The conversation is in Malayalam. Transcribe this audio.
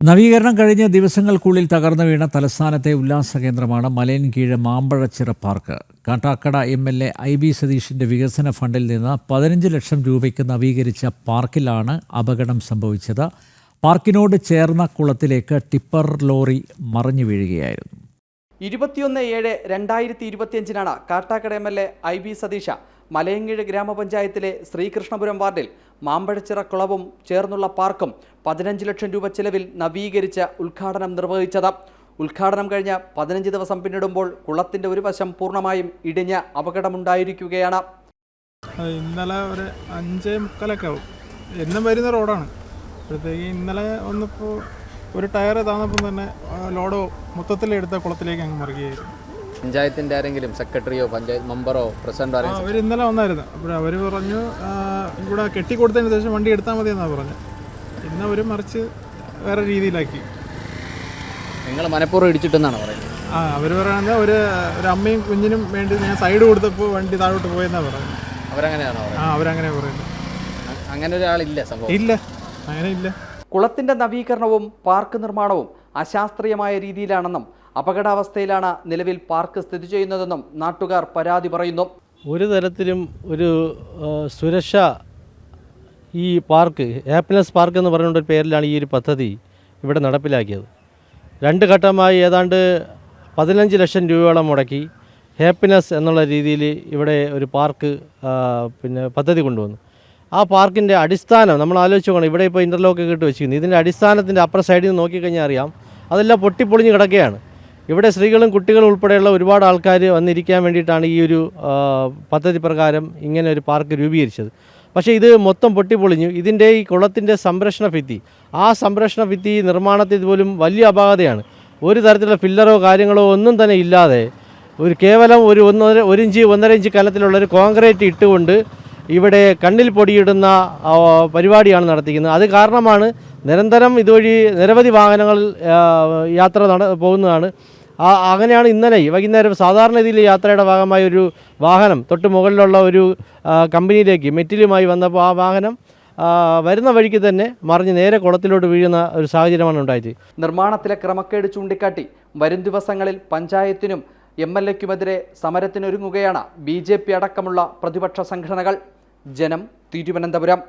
നവീകരണം കഴിഞ്ഞ ദിവസങ്ങൾക്കുള്ളിൽ തകർന്നു വീണ തലസ്ഥാനത്തെ ഉല്ലാസകേന്ദ്രമാണ് Malayinkeezh Mambazhachira park. Kattakada MLA IB സതീഷിന്റെ വികസന ഫണ്ടിൽ നിന്ന് 15 ലക്ഷം രൂപയ്ക്ക് നവീകരിച്ച പാർക്കിലാണ് അപകടം സംഭവിച്ചത്. പാർക്കിനോട് ചേർന്ന കുളത്തിലേക്ക് ടിപ്പർ ലോറി മറിഞ്ഞു വീഴുകയായിരുന്നു. 21/7/2025 കാട്ടാക്കട MLA IB സതീഷ മലയൻകീഴ് ഗ്രാമപഞ്ചായത്തിലെ ശ്രീകൃഷ്ണപുരം വാർഡിൽ മാമ്പഴച്ചിറ കുളവും ചേർന്നുള്ള പാർക്കും 15 ലക്ഷം രൂപ ചെലവിൽ നവീകരിച്ച് ഉദ്ഘാടനം നിർവഹിച്ചത്. ഉദ്ഘാടനം കഴിഞ്ഞ് 15 ദിവസം പിന്നിടുമ്പോൾ കുളത്തിന്റെ ഒരു വശം പൂർണ്ണമായും ഇടിഞ്ഞ് അപകടമുണ്ടായിരിക്കുകയാണ്. ഇന്നലെ ഒരു 5:45 ആവും. എന്നും വരുന്ന റോഡാണ്. അപ്പോഴത്തേക്ക് ഇന്നലെ വന്നപ്പോൾ ഒരു ടയർ താന്നപ്പം തന്നെ ലോഡ് മൊത്തത്തിലെടുത്ത കുളത്തിലേക്ക് അങ്ങ് മറിയുകയായിരുന്നു. പഞ്ചായത്തിൻ്റെ ആരെങ്കിലും സെക്രട്ടറിയോ പഞ്ചായത്ത് മെമ്പറോ പ്രസിഡന്റോ അവർ ഇന്നലെ വന്നായിരുന്നു. അപ്പോൾ അവർ പറഞ്ഞു ഇവിടെ കെട്ടിക്കൊടുത്തതിന് ശേഷം വണ്ടി എടുത്താൽ മതി എന്നാണ് പറഞ്ഞത്. ഇന്ന് അവർ മറിച്ച് വേറെ രീതിയിലാക്കി. നിങ്ങൾ മനഃപൂർവ്വം ഇടിച്ചിട്ടെന്നാണ് പറയുന്നത്. അവർ പറയുന്നത് ഒരു അമ്മയും കുഞ്ഞിനും വേണ്ടി ഞാൻ സൈഡ് കൊടുത്തപ്പോൾ വണ്ടി താഴോട്ട് പോയെന്നാണ് പറയുന്നത്. അവരങ്ങനെയാണോ പറയുന്നത്? അവരങ്ങനെ പറയുന്നത്. അങ്ങനെ ഒരാളില്ല സംഭവം. ഇല്ല, അങ്ങനെ ഇല്ല. കുളത്തിന്റെ നവീകരണവും പാർക്ക് നിർമ്മാണവും അശാസ്ത്രീയമായ രീതിയിലാണെന്നും അപകടാവസ്ഥയിലാണ് നിലവിൽ പാർക്ക് സ്ഥിതി ചെയ്യുന്നതെന്നും നാട്ടുകാർ പരാതി പറയുന്നു. ഒരു തരത്തിലും ഒരു സുരക്ഷ ഈ പാർക്ക് ഹാപ്പിനെസ് പാർക്ക് എന്ന് പറഞ്ഞുകൊണ്ട് ഒരു പേരിലാണ് ഈ ഒരു പദ്ധതി ഇവിടെ നടപ്പിലാക്കിയത്. 2 ഘട്ടമായി ഏതാണ്ട് 15 ലക്ഷം രൂപയോളം മുടക്കി ഹാപ്പിനെസ് എന്നുള്ള രീതിയിൽ ഇവിടെ ഒരു പാർക്ക് പദ്ധതി കൊണ്ടുവന്നു. ആ പാർക്കിൻ്റെ അടിസ്ഥാനം നമ്മൾ ആലോചിച്ച് നോക്കണം. ഇവിടെ ഇപ്പോൾ ഇൻ്റർലോക്ക് ഇട്ട് വെച്ചിരിക്കുന്നു. ഇതിൻ്റെ അടിസ്ഥാനത്തിൻ്റെ അപ്പുറ സൈഡിൽ നിന്ന് നോക്കിക്കഴിഞ്ഞാൽ അറിയാം അതെല്ലാം പൊട്ടിപ്പൊളിഞ്ഞ് കിടക്കുകയാണ്. ഇവിടെ സ്ത്രീകളും കുട്ടികളും ഉൾപ്പെടെയുള്ള ഒരുപാട് ആൾക്കാർ വന്നിരിക്കാൻ വേണ്ടിയിട്ടാണ് ഈ ഒരു പദ്ധതി പ്രകാരം ഇങ്ങനെ ഒരു പാർക്ക് രൂപീകരിച്ചത്. പക്ഷേ ഇത് മൊത്തം പൊട്ടിപ്പൊളിഞ്ഞു. ഇതിൻ്റെ ഈ കുളത്തിൻ്റെ സംരക്ഷണ ഭിത്തി, ആ സംരക്ഷണ ഭിത്തി നിർമ്മാണത്തിൽ പോലും വലിയ അപാകതയാണ്. ഒരു തരത്തിലുള്ള ഫില്ലറോ കാര്യങ്ങളോ ഒന്നും തന്നെ ഇല്ലാതെ കേവലം ഒരു 1.5 ഇഞ്ച് കനത്തിലുള്ളൊരു കോൺക്രീറ്റ് ഇട്ടുകൊണ്ട് ഇവിടെ കണ്ണിൽ പൊടിയിടുന്ന പരിപാടിയാണ് നടത്തിക്കുന്നത്. അത് കാരണമാണ് നിരന്തരം ഇതുവഴി നിരവധി വാഹനങ്ങൾ യാത്ര പോകുന്നതാണ്. അങ്ങനെയാണ് ഇന്നലെ വൈകുന്നേരം സാധാരണ രീതിയിൽ യാത്രയുടെ ഭാഗമായ ഒരു വാഹനം തൊട്ട് മുകളിലുള്ള ഒരു കമ്പനിയിലേക്ക് മെറ്റിലുമായി വന്നപ്പോൾ ആ വാഹനം വരുന്ന വഴിക്ക് തന്നെ മറിഞ്ഞ് നേരെ കുളത്തിലോട്ട് വീഴുന്ന ഒരു സാഹചര്യമാണ് ഉണ്ടായത്. നിർമ്മാണത്തിലെ ക്രമക്കേട് ചൂണ്ടിക്കാട്ടി വരും ദിവസങ്ങളിൽ പഞ്ചായത്തിനും MLAക്കുമെതിരെ സമരത്തിനൊരുങ്ങുകയാണ് BJP അടക്കമുള്ള പ്രതിപക്ഷ സംഘടനകൾ. ജനം, തിരുവനന്തപുരം.